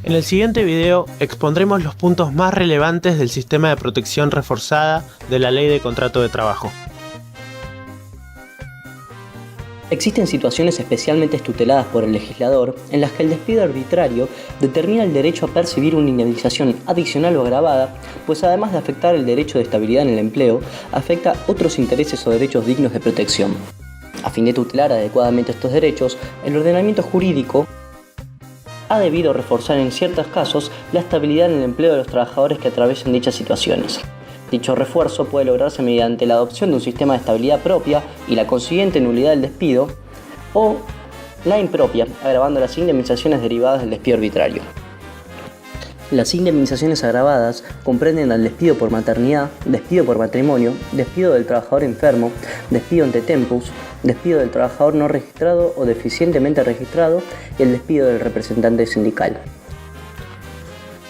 En el siguiente video expondremos los puntos más relevantes del sistema de protección reforzada de la Ley de Contrato de Trabajo. Existen situaciones especialmente tuteladas por el legislador en las que el despido arbitrario determina el derecho a percibir una indemnización adicional o agravada, pues además de afectar el derecho de estabilidad en el empleo, afecta otros intereses o derechos dignos de protección. A fin de tutelar adecuadamente estos derechos, el ordenamiento jurídico ha debido reforzar en ciertos casos la estabilidad en el empleo de los trabajadores que atravesan dichas situaciones. Dicho refuerzo puede lograrse mediante la adopción de un sistema de estabilidad propia y la consiguiente nulidad del despido, o la impropia, agravando las indemnizaciones derivadas del despido arbitrario. Las indemnizaciones agravadas comprenden al despido por maternidad, despido por matrimonio, despido del trabajador enfermo, despido ante tempus, despido del trabajador no registrado o deficientemente registrado y el despido del representante sindical.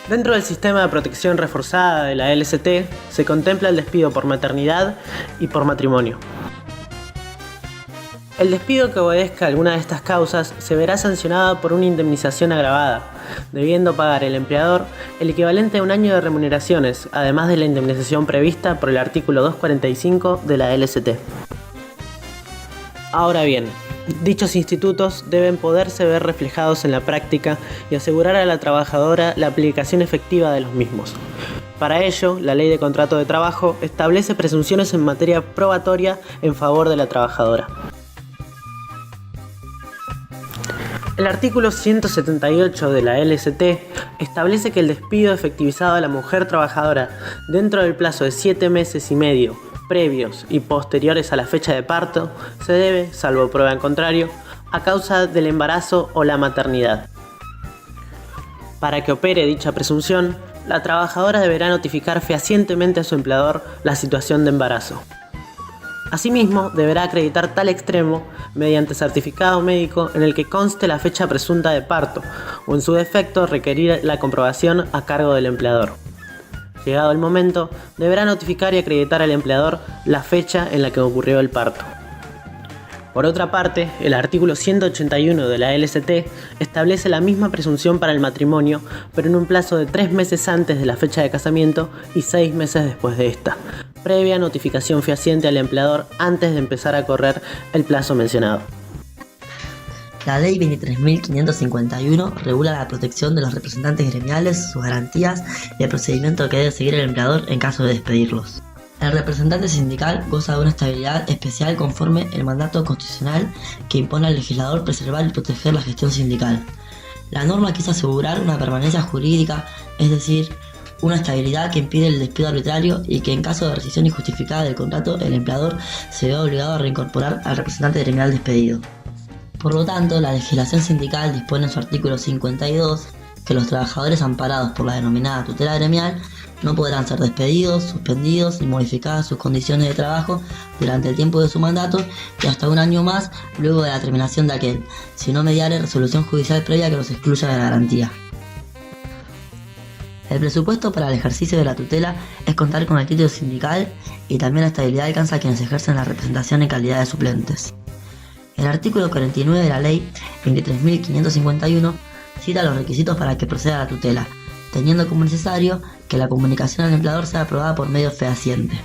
Dentro del sistema de protección reforzada de la LST se contempla el despido por maternidad y por matrimonio. El despido que obedezca a alguna de estas causas se verá sancionado por una indemnización agravada, debiendo pagar el empleador el equivalente a un año de remuneraciones, además de la indemnización prevista por el artículo 245 de la LST. Ahora bien, dichos institutos deben poderse ver reflejados en la práctica y asegurar a la trabajadora la aplicación efectiva de los mismos. Para ello, la Ley de Contrato de Trabajo establece presunciones en materia probatoria en favor de la trabajadora. El artículo 178 de la LST establece que el despido efectivizado a la mujer trabajadora dentro del plazo de 7 meses y medio previos y posteriores a la fecha de parto se debe, salvo prueba en contrario, a causa del embarazo o la maternidad. Para que opere dicha presunción, la trabajadora deberá notificar fehacientemente a su empleador la situación de embarazo. Asimismo, deberá acreditar tal extremo mediante certificado médico en el que conste la fecha presunta de parto, o en su defecto requerir la comprobación a cargo del empleador. Llegado el momento, deberá notificar y acreditar al empleador la fecha en la que ocurrió el parto. Por otra parte, el artículo 181 de la LST establece la misma presunción para el matrimonio, pero en un plazo de 3 meses antes de la fecha de casamiento y 6 meses después de esta, previa notificación fehaciente al empleador antes de empezar a correr el plazo mencionado. La Ley 23.551 regula la protección de los representantes gremiales, sus garantías y el procedimiento que debe seguir el empleador en caso de despedirlos. El representante sindical goza de una estabilidad especial conforme el mandato constitucional que impone al legislador preservar y proteger la gestión sindical. La norma quiso asegurar una permanencia jurídica, es decir, una estabilidad que impide el despido arbitrario y que en caso de rescisión injustificada del contrato el empleador se ve obligado a reincorporar al representante gremial despedido. Por lo tanto, la legislación sindical dispone en su artículo 52 que los trabajadores amparados por la denominada tutela gremial no podrán ser despedidos, suspendidos ni modificadas sus condiciones de trabajo durante el tiempo de su mandato y hasta un año más luego de la terminación de aquel, si no mediare resolución judicial previa que los excluya de la garantía. El presupuesto para el ejercicio de la tutela es contar con el título sindical y también la estabilidad alcanza a quienes ejercen la representación en calidad de suplentes. El artículo 49 de la Ley 23.551 cita los requisitos para que proceda la tutela, teniendo como necesario que la comunicación al empleador sea aprobada por medio fehaciente.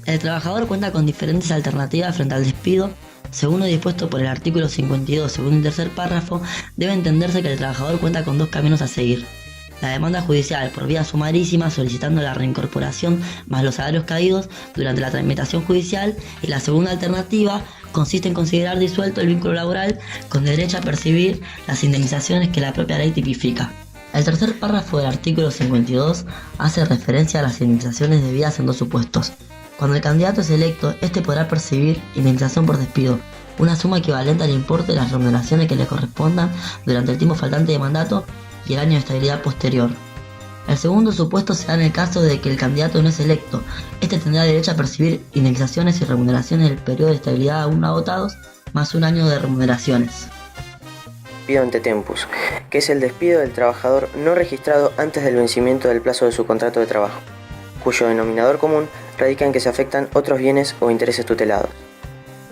El trabajador cuenta con diferentes alternativas frente al despido. Según lo dispuesto por el artículo 52, segundo y tercer párrafo, debe entenderse que el trabajador cuenta con 2 caminos a seguir. La demanda judicial por vía sumarísima solicitando la reincorporación más los salarios caídos durante la tramitación judicial, y la segunda alternativa consiste en considerar disuelto el vínculo laboral con derecho a percibir las indemnizaciones que la propia ley tipifica. El tercer párrafo del artículo 52 hace referencia a las indemnizaciones debidas en 2 supuestos. Cuando el candidato es electo, este podrá percibir indemnización por despido, una suma equivalente al importe de las remuneraciones que le correspondan durante el tiempo faltante de mandato y el año de estabilidad posterior. El segundo supuesto se da en el caso de que el candidato no es electo. Este tendrá derecho a percibir indemnizaciones y remuneraciones del periodo de estabilidad aún no agotados, más un año de remuneraciones. Despido ante tempus, que es el despido del trabajador no registrado antes del vencimiento del plazo de su contrato de trabajo, cuyo denominador común radica en que se afectan otros bienes o intereses tutelados.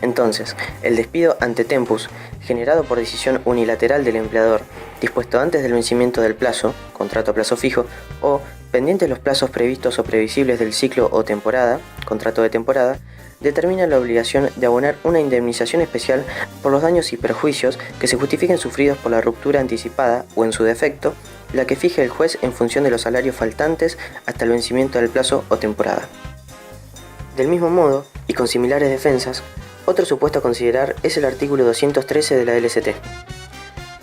Entonces, el despido ante tempus, generado por decisión unilateral del empleador, dispuesto antes del vencimiento del plazo, contrato a plazo fijo, o pendientes los plazos previstos o previsibles del ciclo o temporada, contrato de temporada, determina la obligación de abonar una indemnización especial por los daños y perjuicios que se justifiquen sufridos por la ruptura anticipada o, en su defecto, la que fije el juez en función de los salarios faltantes hasta el vencimiento del plazo o temporada. Del mismo modo, y con similares defensas, otro supuesto a considerar es el artículo 213 de la LST,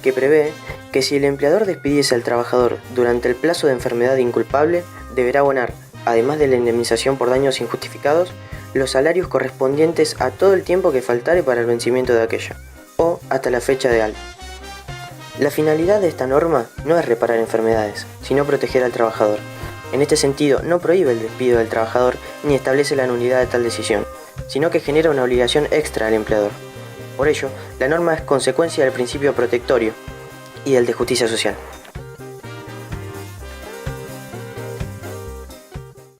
que prevé que si el empleador despidiese al trabajador durante el plazo de enfermedad inculpable, deberá abonar, además de la indemnización por daños injustificados, los salarios correspondientes a todo el tiempo que faltare para el vencimiento de aquella, o hasta la fecha de alta. La finalidad de esta norma no es reparar enfermedades, sino proteger al trabajador. En este sentido, no prohíbe el despido del trabajador ni establece la nulidad de tal decisión, sino que genera una obligación extra al empleador. Por ello, la norma es consecuencia del principio protectorio y del de justicia social.